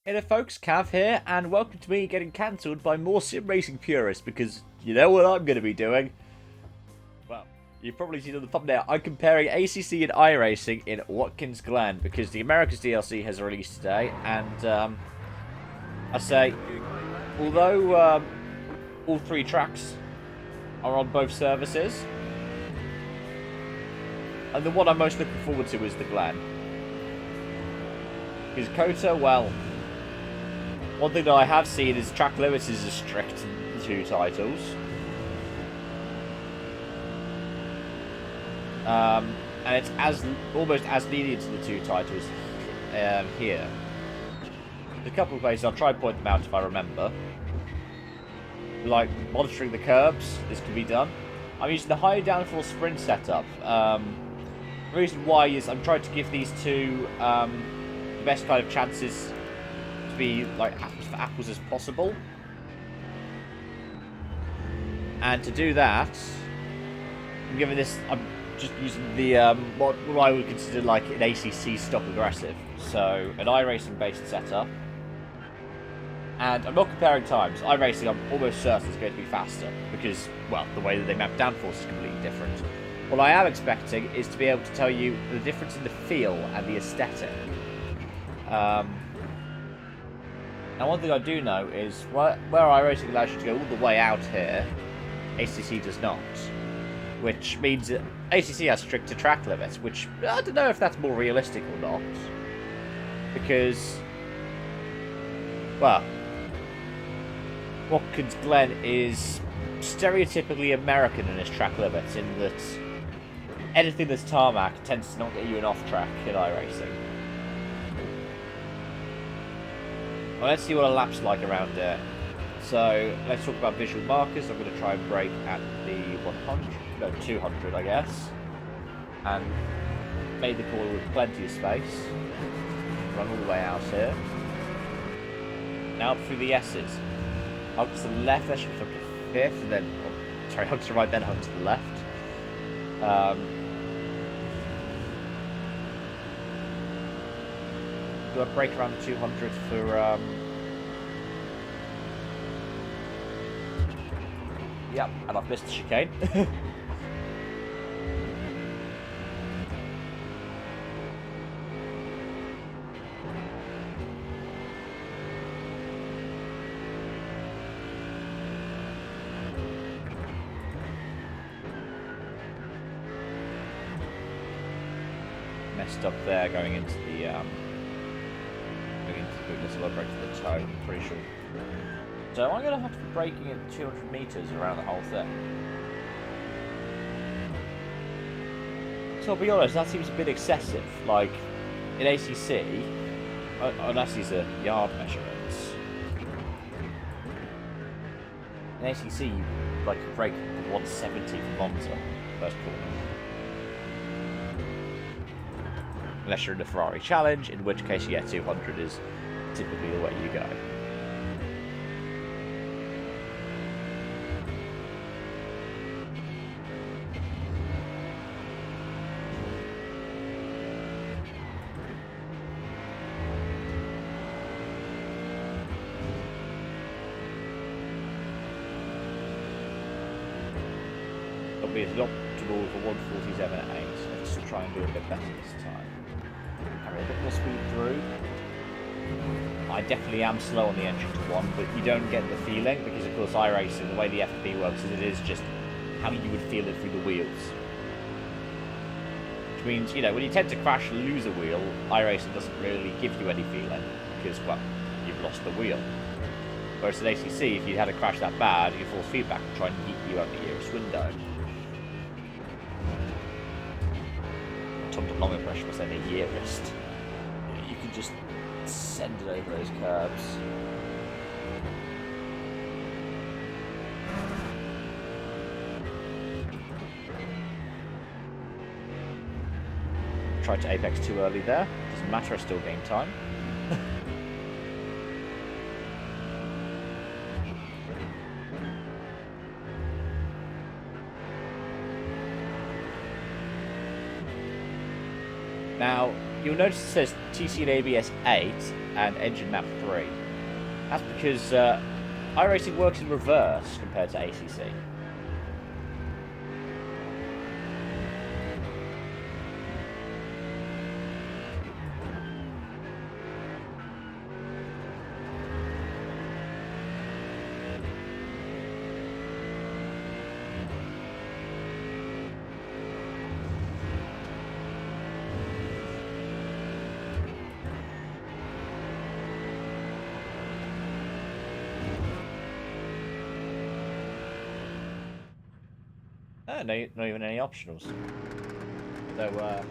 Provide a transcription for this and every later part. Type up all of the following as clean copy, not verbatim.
Hey there folks, Cav here, and welcome to me getting cancelled by more sim racing purists, because you know what I'm going to be doing? Well, you've probably seen on the thumbnail, I'm comparing ACC and iRacing in Watkins Glen, because the Americas DLC has released today, and I say, although all three tracks are on both services, and the one I'm most looking forward to is the Glen. Because Kota, well, one thing that I have seen is track limits is strict in the two titles. And it's almost as lenient to the two titles here. There's a couple of places, I'll try and point them out if I remember. Like monitoring the curbs, this can be done. I'm using the high downforce sprint setup. The reason why is I'm trying to give these two the best kind of chances to be like apples for apples as possible. And to do that, I'm just using the what I would consider like an ACC stock aggressive. So an iRacing based setup. And I'm not comparing times. iRacing, I'm almost certain is going to be faster because, well, the way that they map downforce is completely different. What I am expecting is to be able to tell you the difference in the feel and the aesthetic. Now, one thing I do know is where iRacing allows you to go all the way out here, ACC does not. Which means that ACC has stricter track limits, which I don't know if that's more realistic or not. Because, well, Watkins Glen is stereotypically American in its track limits, in that anything that's tarmac tends to not get you an off-track in iRacing. Well, let's see what a lap's like around there. So, let's talk about visual markers. I'm going to try and brake at the 200, I guess. And made the corner with plenty of space. Run all the way out here. Now up through the S's. Hug to the left, that should be up to 5th, and then, hug to the right, then hug to the left. Do a brake around the 200 for, yep, and I've missed the chicane. Messed up there going into the goodness, I'll brake to the toe, I'm pretty sure. So I'm going to have to be braking at 200 meters around the whole thing. So I'll be honest, that seems a bit excessive. Like in ACC, unless these are yard measurements, in ACC you like brake 170 from Monza first corner. Unless you're in the Ferrari Challenge, in which case, yeah, 200 is typically the way you go. It'll be as optimal for 147 at 8. Let's try and do a bit better this time. Carry a bit more speed through. I definitely am slow on the entry to 1, but you don't get the feeling because, of course, iRacing, the way the FFP works is it is just how you would feel it through the wheels. Which means, you know, when you tend to crash and lose a wheel, iRacing doesn't really give you any feeling because, well, you've lost the wheel. Whereas in ACC, if you had a crash that bad, you force feedback and try and yeet you out the nearest window. Long impression was saying a yearist. You can just send it over those curves. Tried to apex too early there. Doesn't matter, I still gain time. Now, you'll notice it says TC and ABS 8 and engine map 3. That's because iRacing works in reverse compared to ACC. No, not even any optionals. So,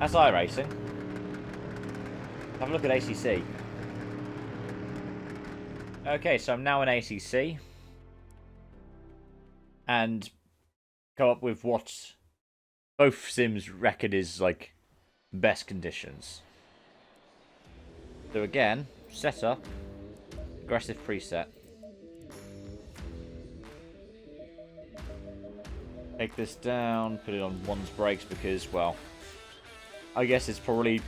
that's iRacing. Have a look at ACC. Okay, so I'm now in ACC. And come up with what both sims reckon is, like, best conditions. So again, setup, aggressive preset. Take this down, put it on one's brakes because, well, I guess it's probably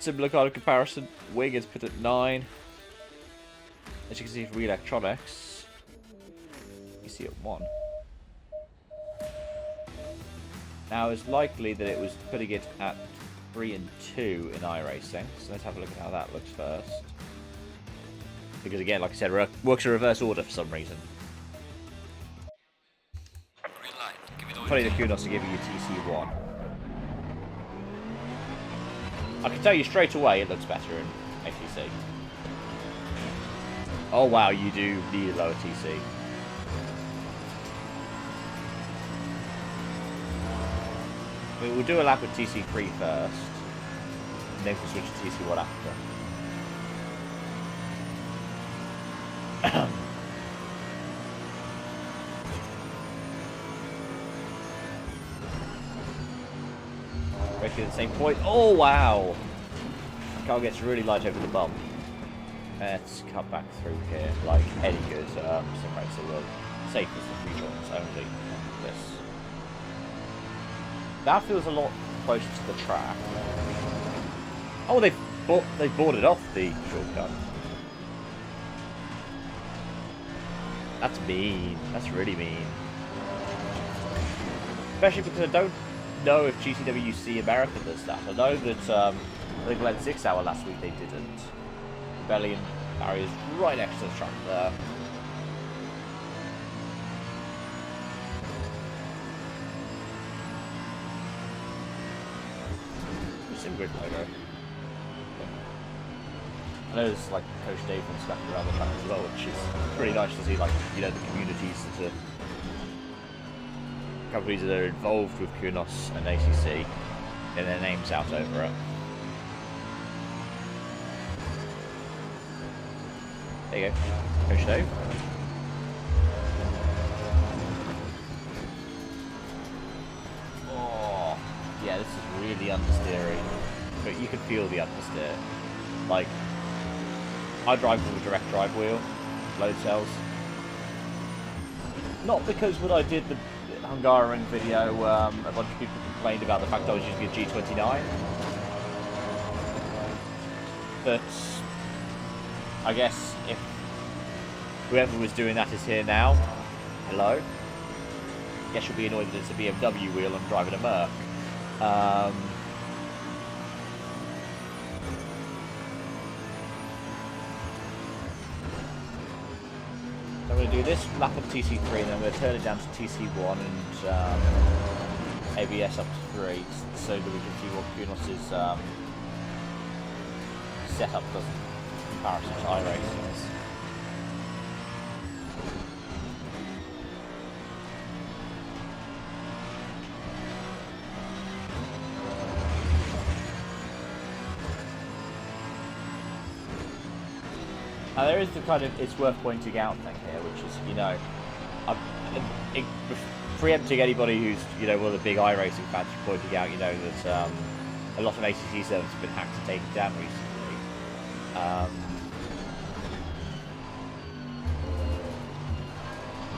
similar kind of comparison. Wing is put at 9. As you can see for electronics, you see at 1. Now it's likely that it was putting it at 3 and 2 in iRacing. So let's have a look at how that looks first. Because again, like I said, works in reverse order for some reason. Putting the kudos to give you TC1. I can tell you straight away it looks better in ACC. Oh wow, you do need a lower TC. We'll do a lap with TC3 first, and then we'll switch to TC1 after. At the same point. Oh wow! The car gets really light over the bump. Let's cut back through here like any good sim racer will. Safe as the free joints only. This. That feels a lot closer to the track. Oh, they boarded off the shortcut. That's mean. That's really mean. Especially because I don't know if GCWC America does that. I know that the Glen 6 hour last week they didn't. Rebellion barriers right next to the track there. Sim Grid logo. I know there's like Coach Dave and stuff around the track as well, which is pretty nice to see, like, you know, the communities that are companies that are involved with Kunos and ACC and their names out over it. There you go, Coach Dave. Oh, yeah, this is really understeery, but you can feel the understeer. Like, I drive with a direct drive wheel, load cells. Not because when I did the Hungaroring video, a bunch of people complained about the fact I was using a G29. But I guess if whoever was doing that is here now, hello. I guess you'll be annoyed that it's a BMW wheel and driving a Merc. I'm going to do this lap on TC3 and then I'm going to turn it down to TC1 and ABS up to 3 so that we can see what Kunos' setup does in comparison to iRacing's. Now there is the kind of, it's worth pointing out thing here, which is, you know, preempting anybody who's, you know, one of the big iRacing fans pointing out, you know, that a lot of ACC servers have been hacked and taken down recently.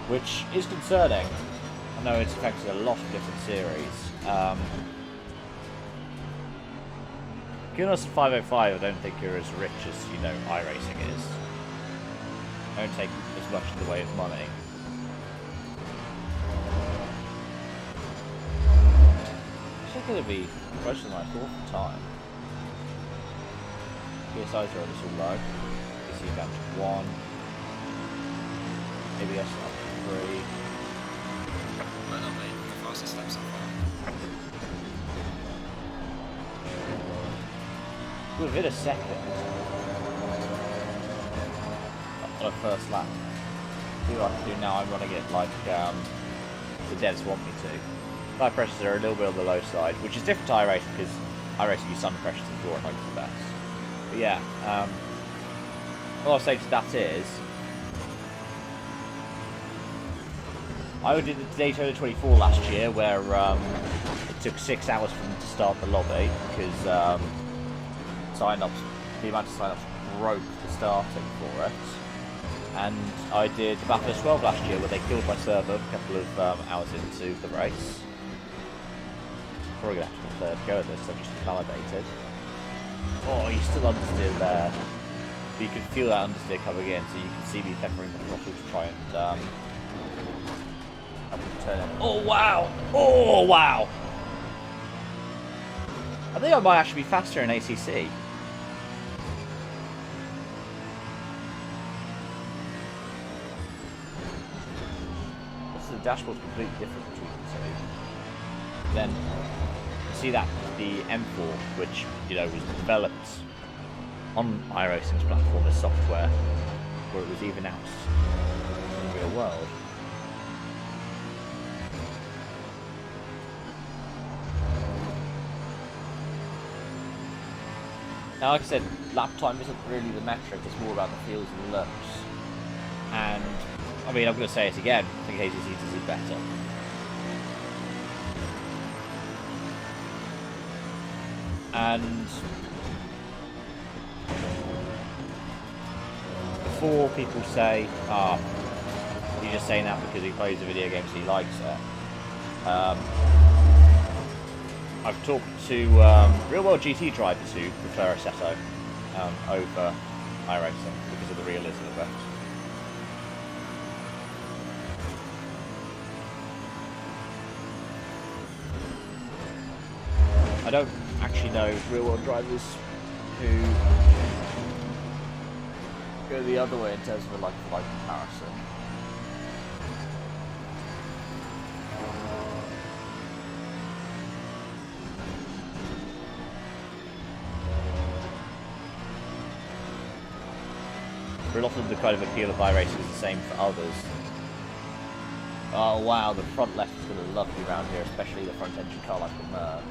Which is concerning. I know it's affected a lot of different series. Kunos and 505 I don't think are as rich as, you know, iRacing is. Don't take as much in the way of money. It's going to be closer than I thought for time. PSIs are a little low. PC down to 1. ABS up to 3. Well, no, mate, the fastest lap so far. Within a second. On a first lap. See what I can do now, I'm running it like the devs want me to. Tire pressures are a little bit on the low side, which is different to iRacing because iRacing use sun pressures before and hope for the best. But yeah, what I'll say to that is, I did the Daytona 24 last year where it took 6 hours for them to start the lobby because the amount of sign-ups broke the starting for it. And I did the Bathurst 12 last year where they killed my server a couple of hours into the race. Probably going to have to the third go at this, so I've just validated. Oh, he's still understeer there. But you can feel that understeer coming in, so you can see me peppering the throttle to try and turn it. Oh wow! Oh wow! I think I might actually be faster in ACC. The dashboard's completely different between the two. Then you see that the M4, which you know was developed on iRacing's platform as software, where it was even out in the real world. Now, like I said, lap time isn't really the metric; it's more about the feels and looks. And I mean, I'm going to say it again. I think ACC does it better. And before people say, you're just saying that because he plays the video games and he likes it. I've talked to real-world GT drivers who prefer Assetto over iRacing because of the realism of it. I don't actually know real-world drivers who go the other way in terms of a like-for-like comparison. For a lot of the kind of appeal of iRacing is the same for others. Oh wow, the front left is going to love me around here, especially the front engine car like the Merc.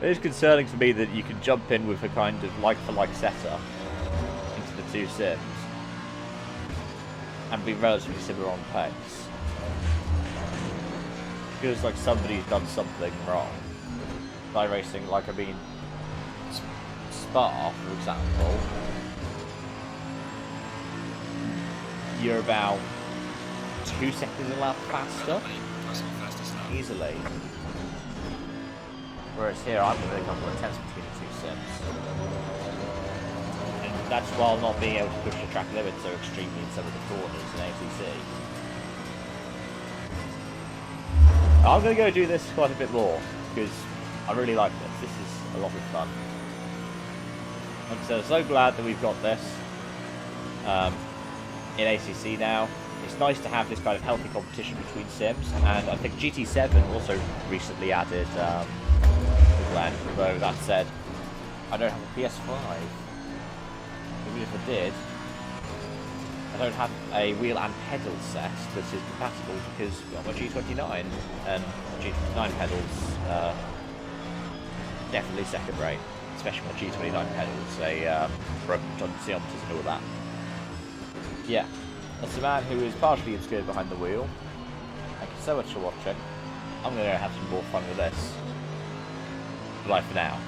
It is concerning to me that you can jump in with a kind of like-for-like setup into the two sims and be relatively similar on pace. It feels like somebody's done something wrong. iRacing, like I mean, Spa, for example, you're about 2 seconds a lap faster, easily. Whereas here, I'm within a couple of tenths between the two sims. And that's while not being able to push the track limit so extremely in some of the corners in ACC. I'm going to go do this quite a bit more, because I really like this. This is a lot of fun. Like I said, I'm so glad that we've got this in ACC now. It's nice to have this kind of healthy competition between sims, and I think GT7 also recently added Glen, although that said, I don't have a PS5. Even if I did, I don't have a wheel and pedal set that is compatible because I've got my G29, and G29 pedals definitely second rate, especially my G29 pedals, they broken geometers and all that. Yeah, that's a man who is partially obscured behind the wheel. so much for watching. I'm going to have some more fun with this. Bye for now.